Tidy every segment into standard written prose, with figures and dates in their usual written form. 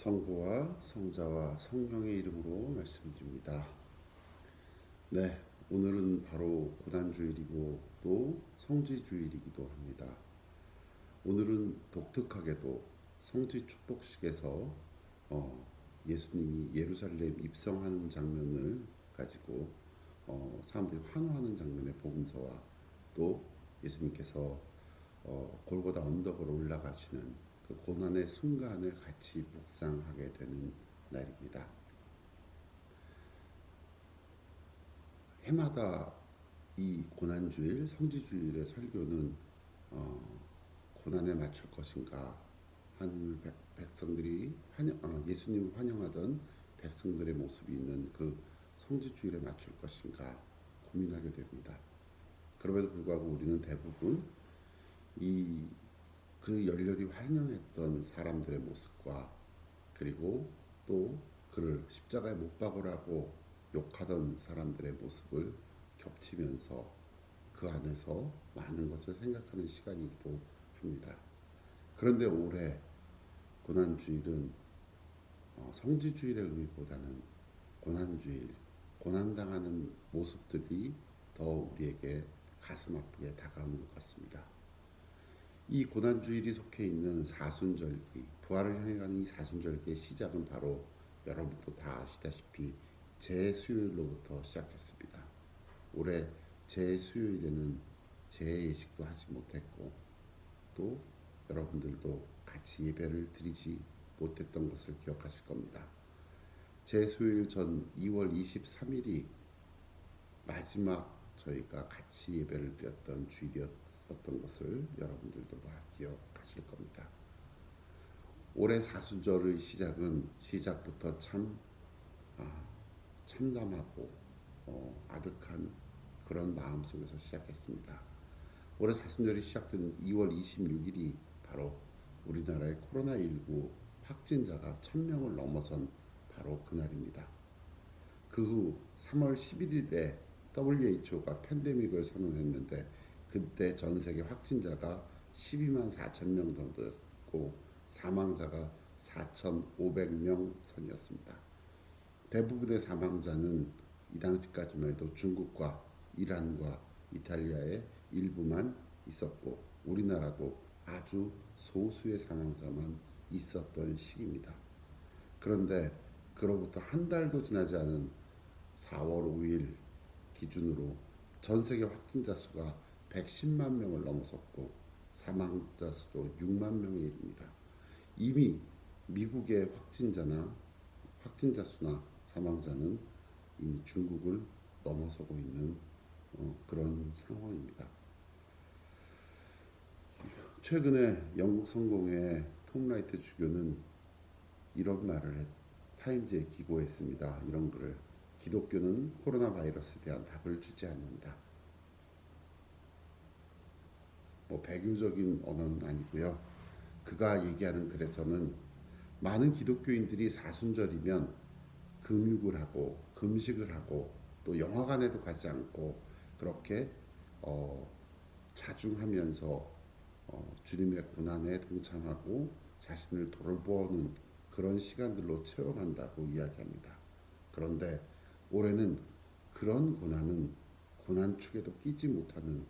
성부와 성자와 성령의 이름으로 말씀드립니다. 네, 오늘은 바로 고난주일이고 또 성지주일이기도 합니다. 오늘은 독특하게도 성지 축복식에서 예수님이 예루살렘 입성하는 장면을 가지고 사람들이 환호하는 장면의 복음서와 또 예수님께서 골고다 언덕으로 올라가시는 그 고난의 순간을 같이 묵상하게 되는 날입니다. 해마다 이 고난주일, 성지주일의 설교는 고난에 맞출 것인가, 하늘 백성들이 예수님을 환영하던 백성들의 모습이 있는 그 성지주일에 맞출 것인가 고민하게 됩니다. 그럼에도 불구하고 우리는 대부분 이 그 열렬히 환영했던 사람들의 모습과 그리고 또 그를 십자가에 못 박으라고 욕하던 사람들의 모습을 겹치면서 그 안에서 많은 것을 생각하는 시간이기도 합니다. 그런데 올해 고난주일은 성지주일의 의미보다는 고난주일, 고난당하는 모습들이 더 우리에게 가슴 아프게 다가오는 것 같습니다. 이 고난주일이 속해 있는 사순절기, 부활을 향해 가는 이 사순절기의 시작은 바로 여러분도 다 아시다시피 제수요일로부터 시작했습니다. 올해 제수요일에는 제예식도 하지 못했고 또 여러분들도 같이 예배를 드리지 못했던 것을 기억하실 겁니다. 제수요일 전 2월 23일이 마지막 저희가 같이 예배를 드렸던 주일이었던 것을 여러분들도 다 기억하실 겁니다. 올해 사순절의 시작은 시작부터 참 참담하고 아득한 그런 마음 속에서 시작했습니다. 올해 사순절이 시작된 2월 26일이 바로 우리나라의 코로나19 확진자가 1000명을 넘어선 바로 그날입니다. 그 후 3월 11일에 WHO가 팬데믹을 선언했는데 그때 전 세계 확진자가 12만 4천 명 정도였고 사망자가 4,500명 선이었습니다. 대부분의 사망자는 이 당시까지만 해도 중국과 이란과 이탈리아의 일부만 있었고 우리나라도 아주 소수의 사망자만 있었던 시기입니다. 그런데 그로부터 한 달도 지나지 않은 4월 5일 기준으로 전 세계 확진자 수가 110만 명을 넘어섰고 사망자 수도 6만 명에 이릅니다. 이미 미국의 확진자 수나 사망자는 이미 중국을 넘어서고 있는 그런 상황입니다. 최근에 영국 성공의 톰 라이트 주교는 이런 말을 타임즈에 기고했습니다. 이런 글을 기독교는 코로나 바이러스에 대한 답을 주지 않는다. 배교적인 언어는 아니고요. 그가 얘기하는 글에서는 많은 기독교인들이 사순절이면 금육을 하고 금식을 하고 또 영화관에도 가지 않고 그렇게 자중하면서 주님의 고난에 동참하고 자신을 돌보는 그런 시간들로 채워간다고 이야기합니다. 그런데 올해는 그런 고난은 고난축에도 끼지 못하는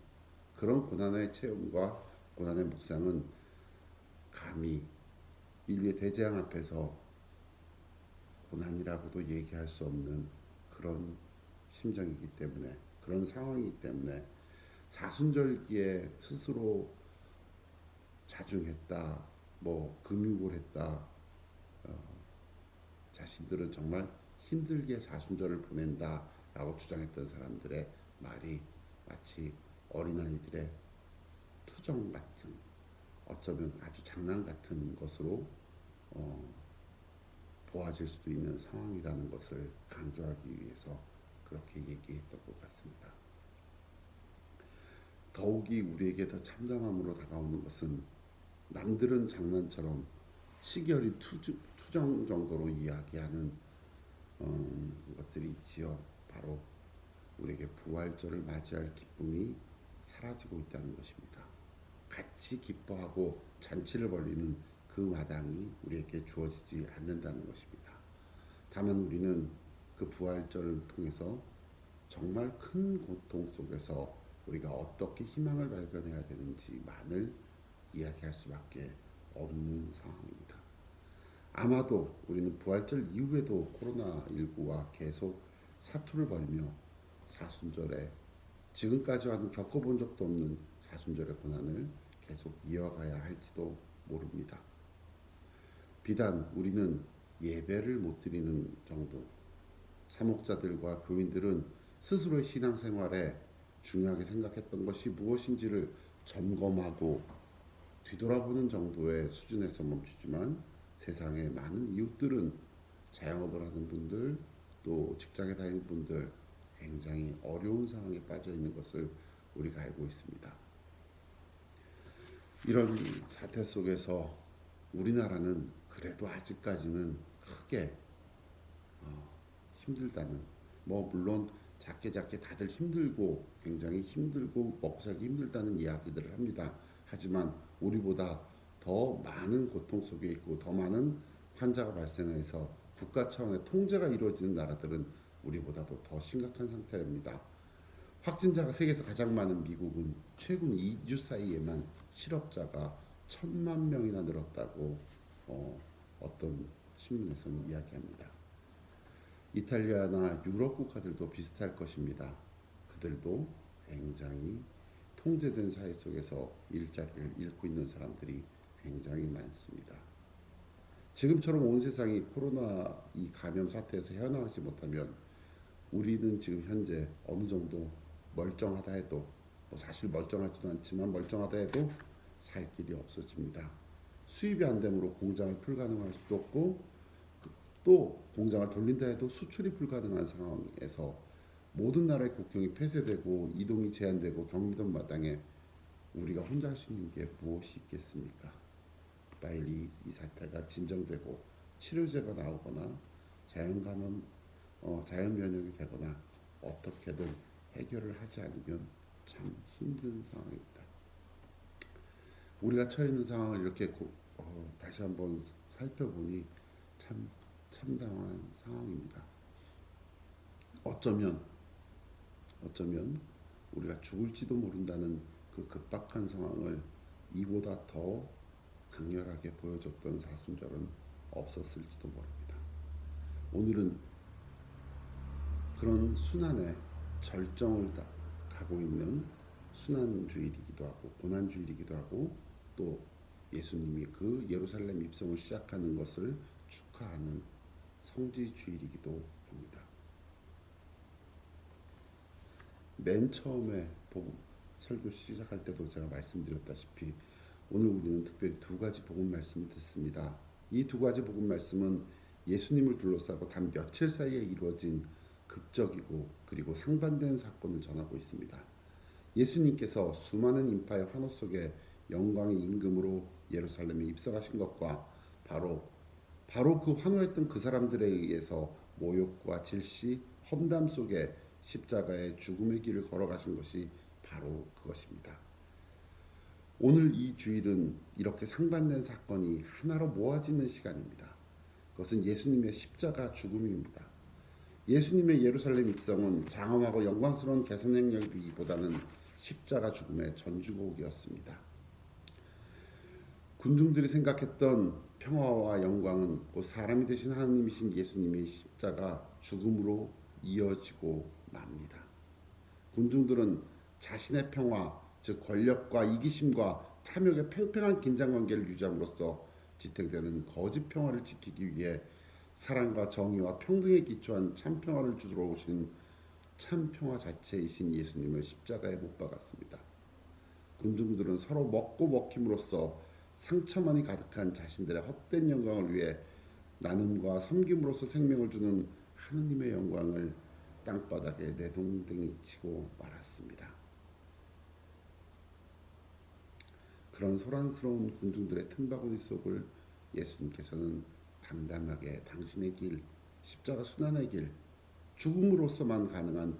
그런 고난의 체험과 고난의 묵상은 감히 인류의 대재앙 앞에서 고난이라고도 얘기할 수 없는 그런 심정이기 때문에 그런 상황이기 때문에 사순절기에 스스로 자중했다, 금육을 했다, 자신들은 정말 힘들게 사순절을 보낸다라고 주장했던 사람들의 말이 마치 어린아이들의 투정 같은 어쩌면 아주 장난 같은 것으로 보아질 수도 있는 상황이라는 것을 강조하기 위해서 그렇게 얘기했던 것 같습니다. 더욱이 우리에게 더 참담함으로 다가오는 것은 남들은 장난처럼 시기어린 투정 정도로 이야기하는 것들이 있지요. 바로 우리에게 부활절을 맞이할 기쁨이 사라지고 있다는 것입니다. 같이 기뻐하고 잔치를 벌이는 그 마당이 우리에게 주어지지 않는다는 것입니다. 다만 우리는 그 부활절을 통해서 정말 큰 고통 속에서 우리가 어떻게 희망을 발견해야 되는지만을 이야기할 수밖에 없는 상황입니다. 아마도 우리는 부활절 이후에도 코로나19와 계속 사투를 벌며 사순절에 지금까지와는 겪어본 적도 없는 사순절의 고난을 계속 이어가야 할지도 모릅니다. 비단 우리는 예배를 못 드리는 정도, 사목자들과 교인들은 스스로의 신앙생활에 중요하게 생각했던 것이 무엇인지를 점검하고 뒤돌아보는 정도의 수준에서 멈추지만 세상의 많은 이웃들은 자영업을 하는 분들 또 직장에 다니는 분들 굉장히 어려운 상황에 빠져 있는 것을 우리가 알고 있습니다. 이런 사태 속에서 우리나라는 그래도 아직까지는 크게 힘들다는, 뭐 물론 작게 다들 힘들고 굉장히 힘들고 먹고 살기 힘들다는 이야기들을 합니다. 하지만 우리보다 더 많은 고통 속에 있고 더 많은 환자가 발생해서 국가 차원의 통제가 이루어지는 나라들은 우리보다도 더 심각한 상태입니다. 확진자가 세계에서 가장 많은 미국은 최근 2주 사이에만 실업자가 1,000만 명이나 늘었다고 어떤 신문에서는 이야기합니다. 이탈리아나 유럽 국가들도 비슷할 것입니다. 그들도 굉장히 통제된 사회 속에서 일자리를 잃고 있는 사람들이 굉장히 많습니다. 지금처럼 온 세상이 코로나 이 감염 사태에서 헤어나오지 못하면 우리는 지금 현재 어느 정도 멀쩡하다 해도, 뭐 사실 멀쩡하지도 않지만 멀쩡하다 해도 살 길이 없어집니다. 수입이 안 되므로 공장을 불가능할 수도 없고 또 공장을 돌린다 해도 수출이 불가능한 상황에서 모든 나라의 국경이 폐쇄되고 이동이 제한되고 격리된 마당에 우리가 혼자 할 수 있는 게 무엇이 있겠습니까? 빨리 이 사태가 진정되고 치료제가 나오거나 자연 면역이 되거나 어떻게든 해결을 하지 않으면 참 힘든 상황입니다. 우리가 처해 있는 상황을 이렇게 다시 한번 살펴보니 참 참담한 상황입니다. 어쩌면 우리가 죽을지도 모른다는 그 급박한 상황을 이보다 더 강렬하게 보여줬던 사순절은 없었을지도 모릅니다. 오늘은 그런 순환의 절정을 가고 있는 순환주일이기도 하고 고난주일이기도 하고 또 예수님이 그 예루살렘 입성을 시작하는 것을 축하하는 성지주일이기도 합니다. 맨 처음에 설교 시작할 때도 제가 말씀드렸다시피 오늘 우리는 특별히 두 가지 복음 말씀을 듣습니다. 이 두 가지 복음 말씀은 예수님을 둘러싸고 단 며칠 사이에 이루어진 극적이고 그리고 상반된 사건을 전하고 있습니다. 예수님께서 수많은 인파의 환호 속에 영광의 임금으로 예루살렘에 입성하신 것과 바로 그 환호했던 그 사람들에 의해서 모욕과 질시, 험담 속에 십자가의 죽음의 길을 걸어가신 것이 바로 그것입니다. 오늘 이 주일은 이렇게 상반된 사건이 하나로 모아지는 시간입니다. 그것은 예수님의 십자가 죽음입니다. 예수님의 예루살렘 입성은 장엄하고 영광스러운 개선 행렬이기보다는 십자가 죽음의 전주곡이었습니다. 군중들이 생각했던 평화와 영광은 곧 사람이 되신 하나님이신 예수님의 십자가 죽음으로 이어지고 맙니다. 군중들은 자신의 평화, 즉 권력과 이기심과 탐욕의 팽팽한 긴장관계를 유지함으로써 지탱되는 거짓 평화를 지키기 위해 사랑과 정의와 평등에 기초한 참 평화를 주러 오신 참 평화 자체이신 예수님을 십자가에 못 박았습니다. 군중들은 서로 먹고 먹힘으로써 상처만이 가득한 자신들의 헛된 영광을 위해 나눔과 섬김으로써 생명을 주는 하느님의 영광을 땅바닥에 내동댕이치고 말았습니다. 그런 소란스러운 군중들의 틈바구니 속을 예수님께서는 담담하게 당신의 길, 십자가 순환의 길, 죽음으로서만 가능한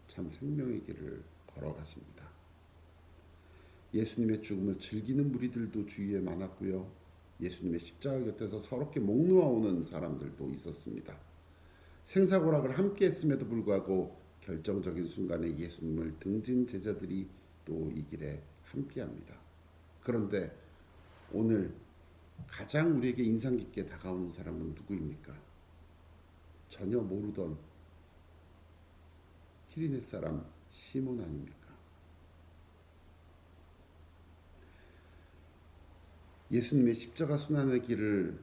참 생명의 길을 걸어가십니다. 예수님의 죽음을 즐기는 무리들도 주위에 많았고요. 예수님의 십자가 곁에서 서럽게 목 놓아오는 사람들도 있었습니다. 생사고락을 함께 했음에도 불구하고 결정적인 순간에 예수님을 등진 제자들이 또 이 길에 함께합니다. 그런데 오늘 가장 우리에게 인상 깊게 다가오는 사람은 누구입니까? 전혀 모르던 키리네 사람 시몬 아닙니까? 예수님의 십자가 순환의 길을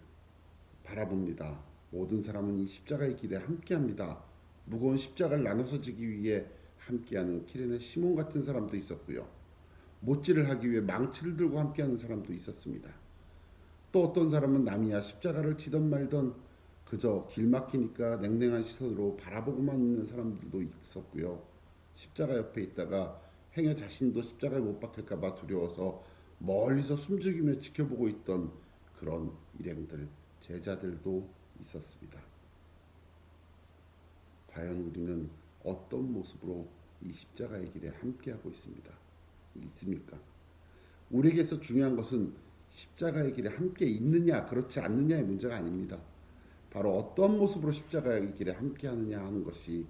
바라봅니다. 모든 사람은 이 십자가의 길에 함께합니다. 무거운 십자가를 나눠서 지기 위해 함께하는 키레네 시몬 같은 사람도 있었고요. 못질을 하기 위해 망치를 들고 함께하는 사람도 있었습니다. 또 어떤 사람은 남이야 십자가를 지던 말던 그저 길 막히니까 냉랭한 시선으로 바라보고만 있는 사람들도 있었고요. 십자가 옆에 있다가 행여 자신도 십자가에 못 박힐까봐 두려워서 멀리서 숨죽이며 지켜보고 있던 그런 일행들, 제자들도 있었습니다. 과연 우리는 어떤 모습으로 이 십자가의 길에 함께하고 있습니까? 우리에게서 중요한 것은 십자가의 길에 함께 있느냐 그렇지 않느냐의 문제가 아닙니다. 바로 어떤 모습으로 십자가의 길에 함께하느냐 하는 것이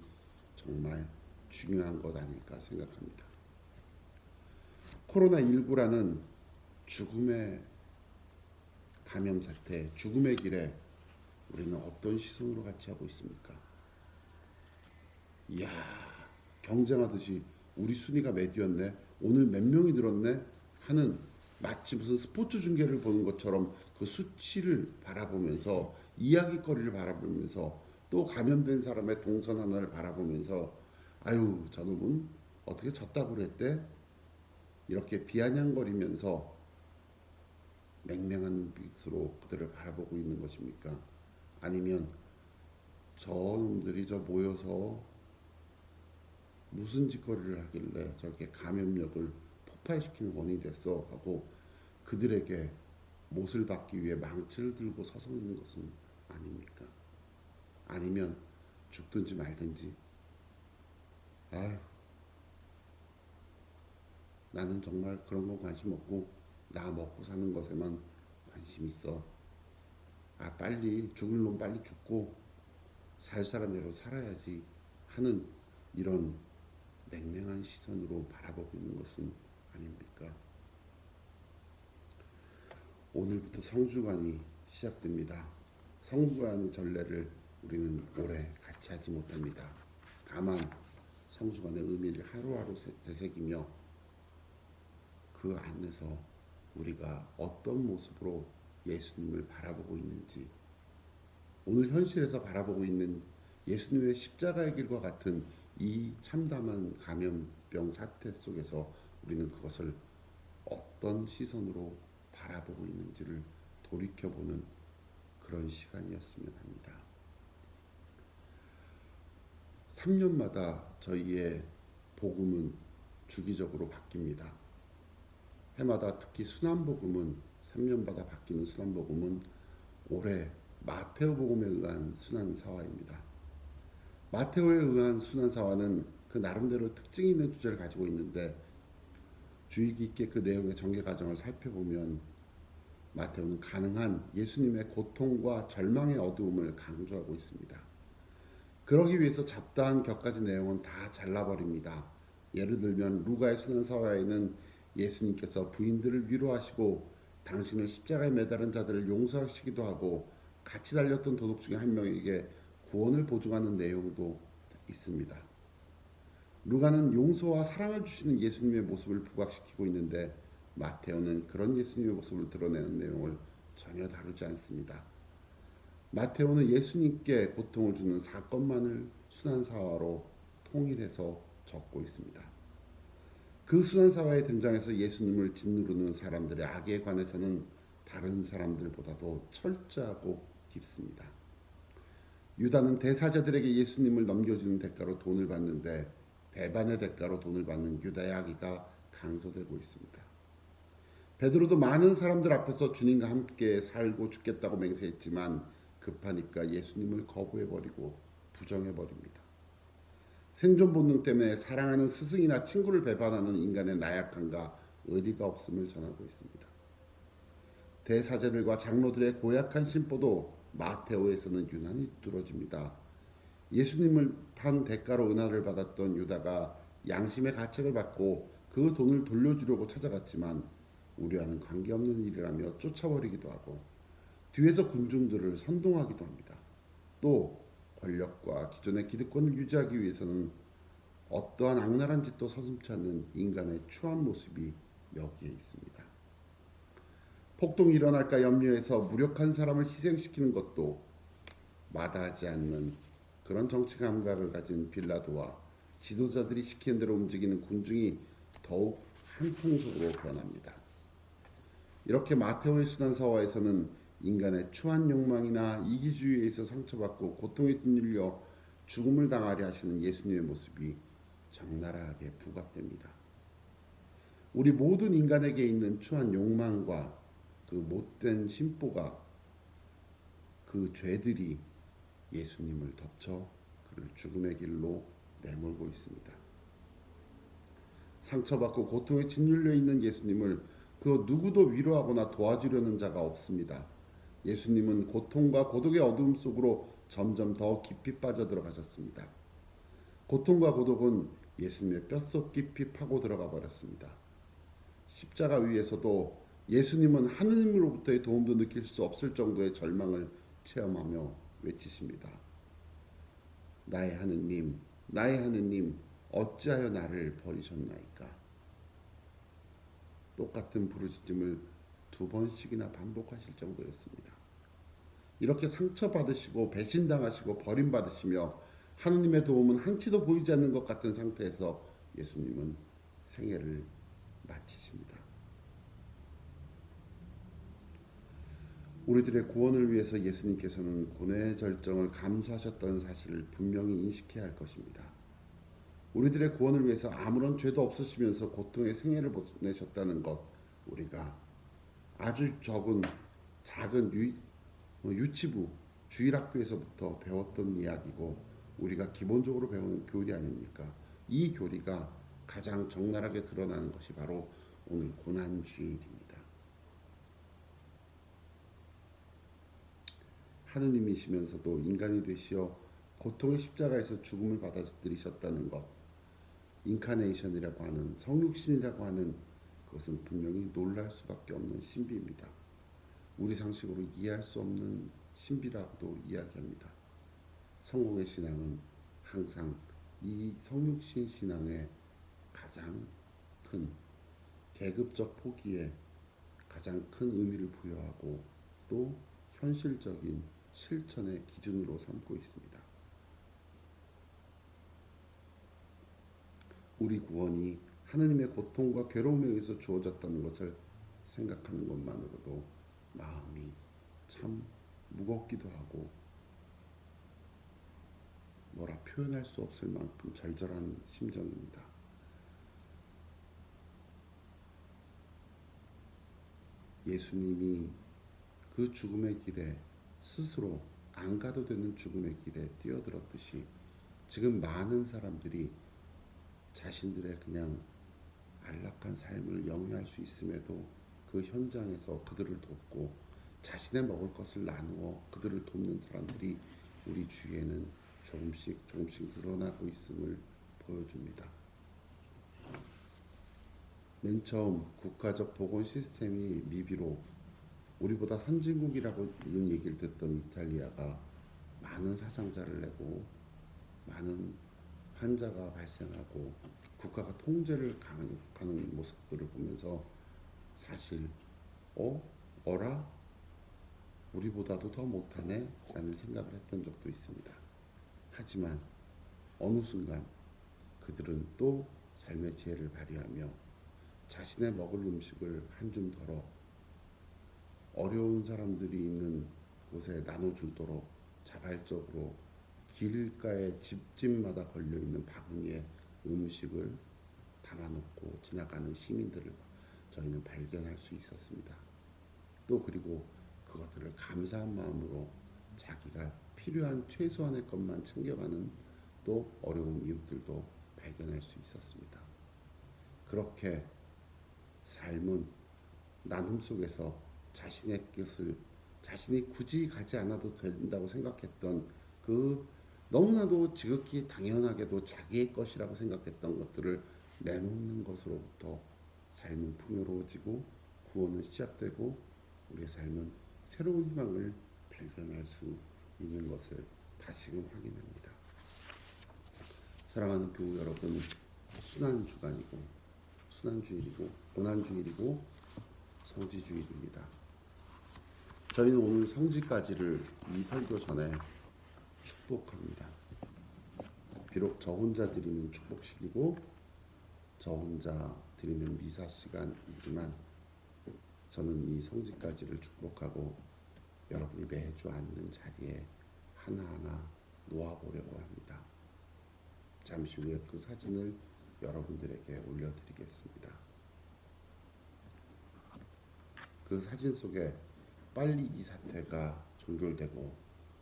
정말 중요한 것 아닐까 생각합니다. 코로나19라는 죽음의 감염 사태, 죽음의 길에 우리는 어떤 시선으로 같이 하고 있습니까? 이야, 경쟁하듯이 우리 순위가 몇 위였네, 오늘 몇 명이 늘었네 하는 마치 무슨 스포츠 중계를 보는 것처럼 그 수치를 바라보면서 이야기거리를 바라보면서 또 감염된 사람의 동선 하나를 바라보면서 아유 저놈은 어떻게 졌다고 그랬대? 이렇게 비아냥거리면서 냉랭한 눈빛으로 그들을 바라보고 있는 것입니까? 아니면 저놈들이 저 모여서 무슨 짓거리를 하길래 저렇게 감염력을 폭발시키는 원인이 됐어 하고 그들에게 못을 받기 위해 망치를 들고 서서 있는 것은 아닙니까? 아니면 죽든지 말든지 아유 나는 정말 그런 거 관심 없고 나 먹고 사는 것에만 관심 있어. 아 빨리 죽을 놈 빨리 죽고 살 사람대로 살아야지 하는 이런 냉랭한 시선으로 바라보고 있는 것은 아닙니까? 오늘부터 성주간이 시작됩니다. 성주간 전례를 우리는 올해 같이 하지 못합니다. 다만 성주간의 의미를 하루하루 되새기며 그 안에서 우리가 어떤 모습으로 예수님을 바라보고 있는지, 오늘 현실에서 바라보고 있는 예수님의 십자가의 길과 같은 이 참담한 감염병 사태 속에서 우리는 그것을 어떤 시선으로 바라보고 있는지를 돌이켜보는 그런 시간이었으면 합니다. 3년마다 저희의 복음은 주기적으로 바뀝니다. 해마다 특히 순환복음은 3년마다 바뀌는 순환복음은 올해 마테오복음에 의한 순환사화입니다. 마테오에 의한 순환사화는 그 나름대로 특징 있는 주제를 가지고 있는데 주의 깊게 그 내용의 전개 과정을 살펴보면 마테오는 가능한 예수님의 고통과 절망의 어두움을 강조하고 있습니다. 그러기 위해서 잡다한 격가지 내용은 다 잘라버립니다. 예를 들면 루가의 순환사화에는 예수님께서 부인들을 위로하시고 당신을 십자가에 매달은 자들을 용서하시기도 하고 같이 달렸던 도둑 중에 한 명에게 구원을 보증하는 내용도 있습니다. 루가는 용서와 사랑을 주시는 예수님의 모습을 부각시키고 있는데 마테오는 그런 예수님의 모습을 드러내는 내용을 전혀 다루지 않습니다. 마테오는 예수님께 고통을 주는 사건만을 순환사화로 통일해서 적고 있습니다. 그 순환사화에 등장해서 예수님을 짓누르는 사람들의 악에 관해서는 다른 사람들보다도 철저하고 깊습니다. 유다는 대사자들에게 예수님을 넘겨주는 대가로 돈을 받는데 배반의 대가로 돈을 받는 유다의 악의가 강조되고 있습니다. 베드로도 많은 사람들 앞에서 주님과 함께 살고 죽겠다고 맹세했지만 급하니까 예수님을 거부해버리고 부정해버립니다. 생존 본능 때문에 사랑하는 스승이나 친구를 배반하는 인간의 나약함과 의리가 없음을 전하고 있습니다. 대사제들과 장로들의 고약한 심보도 마테오에서는 유난히 뚫어집니다. 예수님을 판 대가로 은하를 받았던 유다가 양심의 가책을 받고 그 돈을 돌려주려고 찾아갔지만 우리와는 관계없는 일이라며 쫓아버리기도 하고 뒤에서 군중들을 선동하기도 합니다. 또 권력과 기존의 기득권을 유지하기 위해서는 어떠한 악랄한 짓도 서슴지 않는 인간의 추한 모습이 여기에 있습니다. 폭동이 일어날까 염려해서 무력한 사람을 희생시키는 것도 마다하지 않는 그런 정치 감각을 가진 빌라도와 지도자들이 시키는 대로 움직이는 군중이 더욱 한통속으로 변합니다. 이렇게 마테오의 순환사화에서는 인간의 추한 욕망이나 이기주의에 의해서 상처받고 고통에 짓눌려 죽음을 당하려 하시는 예수님의 모습이 적나라하게 부각됩니다. 우리 모든 인간에게 있는 추한 욕망과 그 못된 심보가 그 죄들이 예수님을 덮쳐 그를 죽음의 길로 내몰고 있습니다. 상처받고 고통에 짓눌려 있는 예수님을 그 누구도 위로하거나 도와주려는 자가 없습니다. 예수님은 고통과 고독의 어두움 속으로 점점 더 깊이 빠져들어가셨습니다. 고통과 고독은 예수님의 뼛속 깊이 파고 들어가 버렸습니다. 십자가 위에서도 예수님은 하느님으로부터의 도움도 느낄 수 없을 정도의 절망을 체험하며 외치십니다. 나의 하느님, 나의 하느님, 어찌하여 나를 버리셨나이까? 똑같은 부르짖음을 2번씩이나 반복하실 정도였습니다. 이렇게 상처받으시고 배신당하시고 버림받으시며 하느님의 도움은 한치도 보이지 않는 것 같은 상태에서 예수님은 생애를 마치십니다. 우리들의 구원을 위해서 예수님께서는 고뇌의 절정을 감수하셨다는 사실을 분명히 인식해야 할 것입니다. 우리들의 구원을 위해서 아무런 죄도 없으시면서 고통의 생애를 보내셨다는 것, 우리가 아주 작은 유치부 주일학교에서부터 배웠던 이야기고 우리가 기본적으로 배우는 교리 아닙니까? 이 교리가 가장 적나라하게 드러나는 것이 바로 오늘 고난주일입니다. 하느님이시면서도 인간이 되시어 고통의 십자가에서 죽음을 받아들이셨다는 것, 인카네이션이라고 하는 성육신이라고 하는 그것은 분명히 놀랄 수밖에 없는 신비입니다. 우리 상식으로 이해할 수 없는 신비라고도 이야기합니다. 성공의 신앙은 항상 이 성육신 신앙의 가장 큰 계급적 포기에 가장 큰 의미를 부여하고 또 현실적인 실천의 기준으로 삼고 있습니다. 우리 구원이 하느님의 고통과 괴로움에 의해서 주어졌다는 것을 생각하는 것만으로도 마음이 참 무겁기도 하고 뭐라 표현할 수 없을 만큼 절절한 심정입니다. 예수님이 그 죽음의 길에 스스로 안 가도 되는 죽음의 길에 뛰어들었듯이 지금 많은 사람들이 자신들의 그냥 안락한 삶을 영위할 수 있음에도 그 현장에서 그들을 돕고 자신의 먹을 것을 나누어 그들을 돕는 사람들이 우리 주위에는 조금씩 늘어나고 있음을 보여줍니다. 맨 처음 국가적 보건 시스템이 미비로 우리보다 선진국이라고는 얘기를 듣던 이탈리아가 많은 사상자를 내고 많은 환자가 발생하고 국가가 통제를 가는 모습들을 보면서 사실 어라? 우리보다도 더 못하네? 라는 생각을 했던 적도 있습니다. 하지만 어느 순간 그들은 또 삶의 지혜를 발휘하며 자신의 먹을 음식을 한 줌 덜어 어려운 사람들이 있는 곳에 나눠주도록 자발적으로 길가에 집집마다 걸려있는 바구니에 음식을 담아놓고 지나가는 시민들을 저희는 발견할 수 있었습니다. 또 그리고 그것들을 감사한 마음으로 자기가 필요한 최소한의 것만 챙겨가는 또 어려운 이웃들도 발견할 수 있었습니다. 그렇게 삶은 나눔 속에서 자신의 것을 자신이 굳이 가지 않아도 된다고 생각했던 그 너무나도 지극히 당연하게도 자기의 것이라고 생각했던 것들을 내놓는 것으로부터 삶은 풍요로워지고 구원은 시작되고 우리의 삶은 새로운 희망을 발견할 수 있는 것을 다시금 확인합니다. 사랑하는 교우 여러분, 순환주간이고 순환주일이고 고난주일이고 성지주일입니다. 저희는 오늘 성지까지를 이 설교 전에 축복합니다. 비록 저 혼자 드리는 축복식이고 저 혼자 드리는 미사 시간이지만 저는 이 성지까지를 축복하고 여러분이 매주 앉는 자리에 하나하나 놓아보려고 합니다. 잠시 후에 그 사진을 여러분들에게 올려드리겠습니다. 그 사진 속에 빨리 이 사태가 종결되고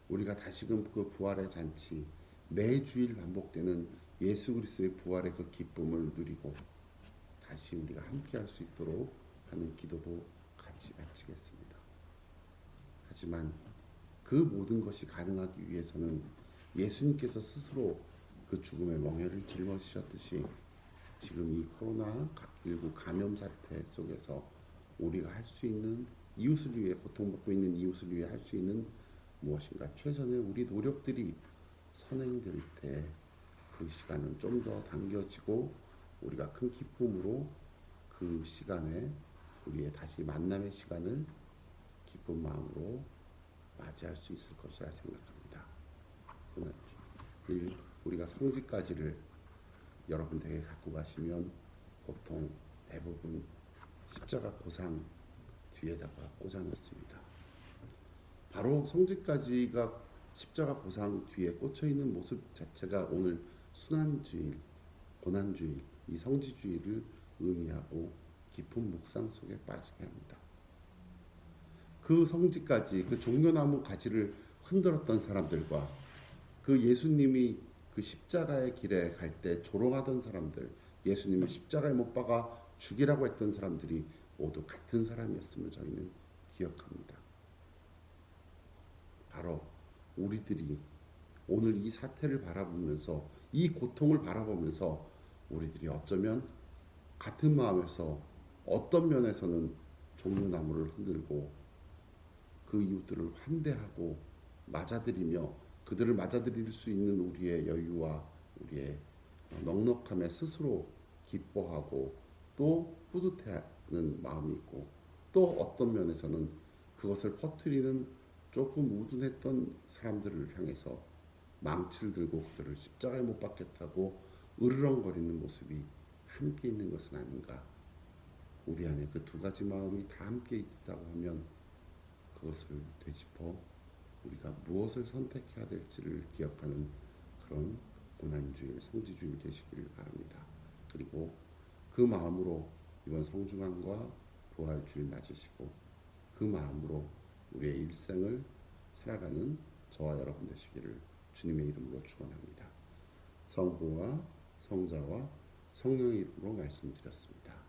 우리가 다시금 그 부활의 잔치 매주일 반복되는 예수 그리스도의 부활의 그 기쁨을 누리고 다시 우리가 함께 할 수 있도록 하는 기도도 같이 바치겠습니다. 하지만 그 모든 것이 가능하기 위해서는 예수님께서 스스로 그 죽음의 멍에를 짊어지셨듯이 지금 이 코로나19 감염 사태 속에서 우리가 할 수 있는 이웃을 위해 고통받고 있는 이웃을 위해 할 수 있는 무엇인가 최선의 우리 노력들이 선행될 때 그 시간은 좀 더 당겨지고 우리가 큰 기쁨으로 그 시간에 우리의 다시 만남의 시간을 기쁜 마음으로 맞이할 수 있을 것이라 생각합니다. 우리가 성지까지를 여러분 댁에 갖고 가시면 보통 대부분 십자가 고상 뒤에다가 꽂아 놓습니다. 바로 성지까지가 십자가 고상 뒤에 꽂혀 있는 모습 자체가 오늘 순환주일, 고난주일, 이 성지주일을 의미하고 깊은 묵상 속에 빠지게 합니다. 그 성지까지 그 종려나무 가지를 흔들었던 사람들과 그 예수님이 그 십자가의 길에 갈 때 조롱하던 사람들, 예수님을 십자가에 못 박아 죽이라고 했던 사람들이 모두 같은 사람이었음을 저희는 기억합니다. 바로 우리들이 오늘 이 사태를 바라보면서 이 고통을 바라보면서 우리들이 어쩌면 같은 마음에서 어떤 면에서는 종려나무를 흔들고 그 이웃들을 환대하고 맞아들이며 그들을 맞아들일 수 있는 우리의 여유와 우리의 넉넉함에 스스로 기뻐하고 또 뿌듯해하는 마음이 있고 또 어떤 면에서는 그것을 퍼뜨리는 조금 우둔했던 사람들을 향해서 망치를 들고 그들을 십자가에 못 박겠다고 으르렁거리는 모습이 함께 있는 것은 아닌가. 우리 안에 그 두 가지 마음이 다 함께 있다고 하면 그것을 되짚어 우리가 무엇을 선택해야 될지를 기억하는 그런 고난주일, 성지주일 되시기를 바랍니다. 그리고 그 마음으로 이번 성중환과 부활주일 맞으시고 그 마음으로 우리의 일생을 살아가는 저와 여러분 되시기를 주님의 이름으로 축원합니다. 성부와 성자와 성령의 이름으로 말씀드렸습니다.